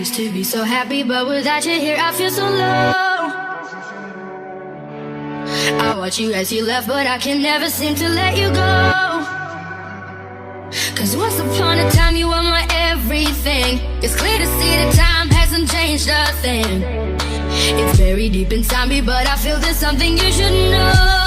used to be so happy, but without you here I feel so low. I watch you as you left, but I can never seem to let you go. Cause once upon a time you were my everything. It's clear to see that time hasn't changed a thing. It's very deep inside me, but I feel there's something you should know.